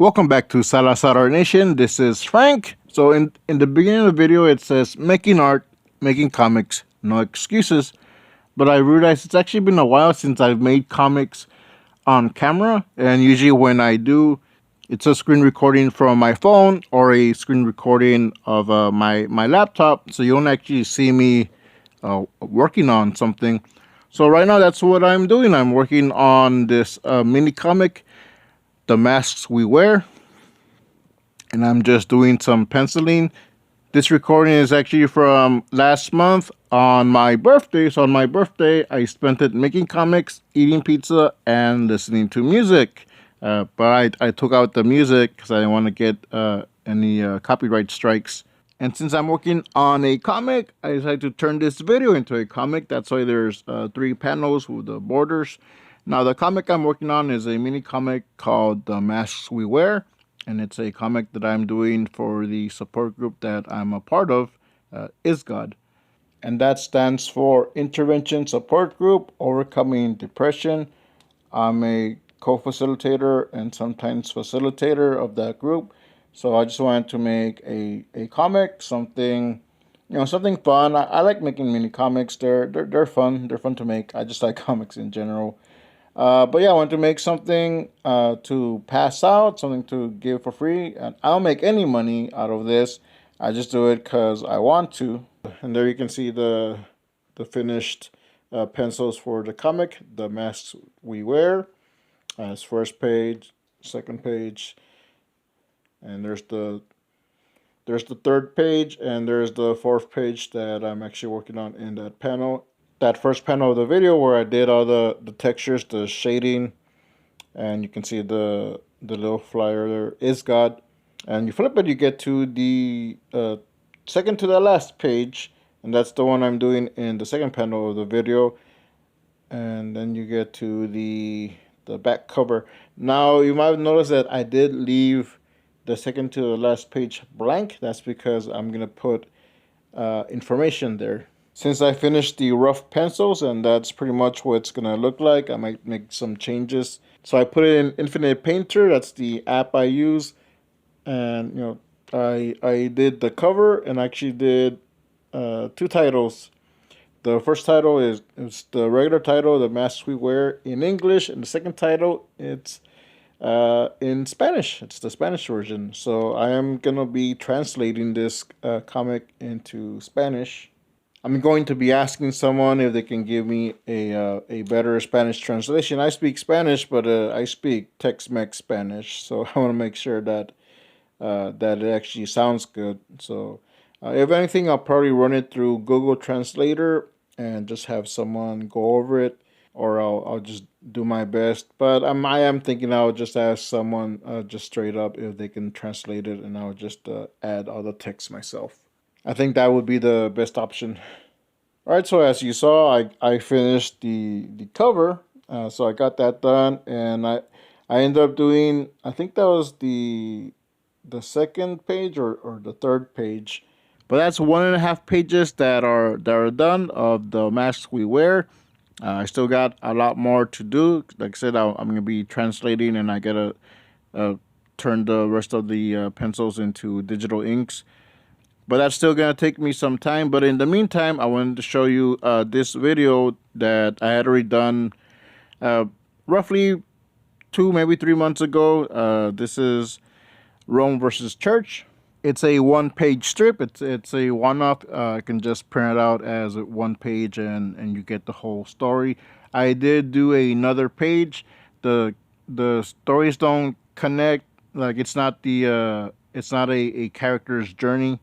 Welcome back to Salazar Nation. This is Frank. So in the beginning of the video, it says making art, making comics, no excuses. But I realized it's actually been a while since I've made comics on camera. And usually when I do, it's a screen recording from my phone or a screen recording of my laptop. So you don't actually see me working on something. So right now, that's what I'm doing. I'm working on this mini comic, The Masks We Wear, and I'm just doing some penciling. This recording is actually from last month on my birthday. So on my birthday, I spent it making comics, eating pizza, and listening to music. But I took out the music because I didn't want to get any copyright strikes. And since I'm working on a comic, I decided to turn this video into a comic. That's why there's 3 panels with the borders. Now, the comic I'm working on is a mini comic called The Masks We Wear, and it's a comic that I'm doing for the support group that I'm a part of, Is God. And that stands for Intervention Support Group Overcoming Depression. I'm a co-facilitator and sometimes facilitator of that group. So I just wanted to make a comic, something, something fun. I like making mini comics. They're fun. They're fun to make. I just like comics in general. But yeah, I want to make something to pass out, something to give for free. And I don't make any money out of this. I just do it because I want to. And there you can see the finished pencils for the comic, The Masks We Wear. It's first page, second page, and there's the third page, and there's the fourth page that I'm actually working on in that panel. That first panel of the video where I did all the textures, the shading, and you can see the little flyer there, Is God. And you flip it, you get to the second to the last page, and that's the one I'm doing in the second panel of the video. And then you get to the back cover. Now you might have noticed that I did leave the second to the last page blank. That's because I'm gonna put information there. Since I finished the rough pencils and that's pretty much what it's gonna look like, I might make some changes. So I put it in Infinite Painter. That's the app I use, and I did the cover and actually did 2 titles. The first title is the regular title, The Masks We Wear, in English, and the second title it's in Spanish. It's the Spanish version. So I am gonna be translating this comic into Spanish. I'm going to be asking someone if they can give me a better Spanish translation. I speak Spanish, but I speak Tex-Mex Spanish, so I want to make sure that it actually sounds good. So, if anything, I'll probably run it through Google Translator and just have someone go over it, or I'll just do my best. But I am thinking I'll just ask someone just straight up if they can translate it, and I'll just add all the text myself. I think that would be the best option. All right, so as you saw, I finished the cover, so I got that done, and I ended up doing, I think that was the second page or the third page, but that's 1.5 pages that are done of The Masks We Wear. I still got a lot more to do. Like I said, I'm gonna be translating, and I gotta uh, turn the rest of the pencils into digital inks. But that's still gonna take me some time. But in the meantime, I wanted to show you this video that I had already done uh, roughly 2, maybe 3 months ago. This is Rome versus Church. It's a one-page strip. It's a one-off. I can just print it out as a one page, and you get the whole story. I did do another page. The stories don't connect. Like it's not a character's journey,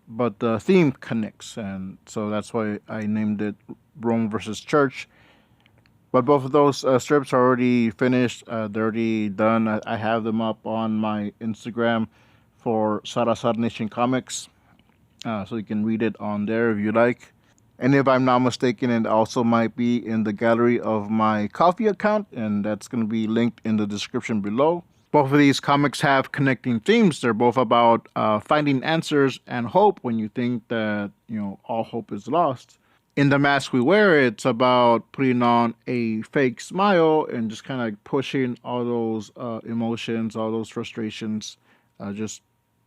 but the theme connects, and so that's why I named it Rome versus Church. But both of those strips are already finished. They're already done. I have them up on my Instagram for Salazar Nation Comics, so you can read it on there if you like. And if I'm not mistaken, it also might be in the gallery of my Coffee account, and that's going to be linked in the description below. Both of these comics have connecting themes. They're both about finding answers and hope when you think that all hope is lost. In The Mask We Wear, it's about putting on a fake smile and just kind of like pushing all those emotions, all those frustrations, just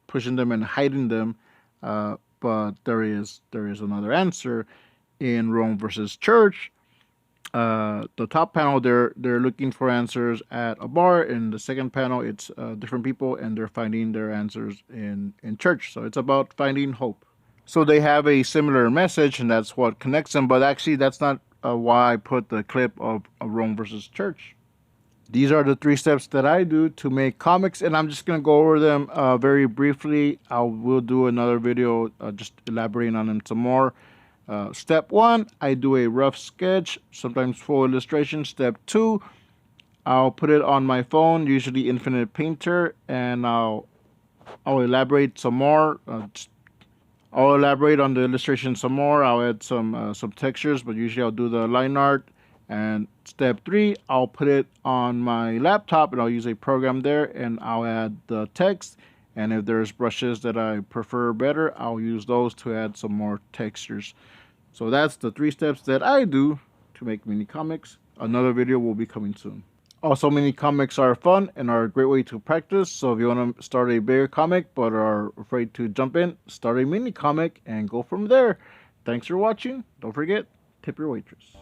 pushing them and hiding them. But there is another answer in Rome versus Church. The top panel, they're looking for answers at a bar. In the second panel, it's different people and they're finding their answers in church. So it's about finding hope. So they have a similar message, and that's what connects them. But actually, that's not why I put the clip of Rome versus Church. These are the 3 steps that I do to make comics, and I'm just gonna go over them very briefly. I will do another video just elaborating on them some more. Step 1, I do a rough sketch, sometimes full illustration. Step 2, I'll put it on my phone, usually Infinite Painter, and I'll elaborate some more. I'll elaborate on the illustration some more. I'll add some textures, but usually I'll do the line art. And step 3, I'll put it on my laptop and I'll use a program there and I'll add the text. And if there's brushes that I prefer better, I'll use those to add some more textures. So that's the 3 steps that I do to make mini comics. Another video will be coming soon. Also, mini comics are fun and are a great way to practice. So if you want to start a bigger comic but are afraid to jump in, start a mini comic and go from there. Thanks for watching. Don't forget, tip your waitress.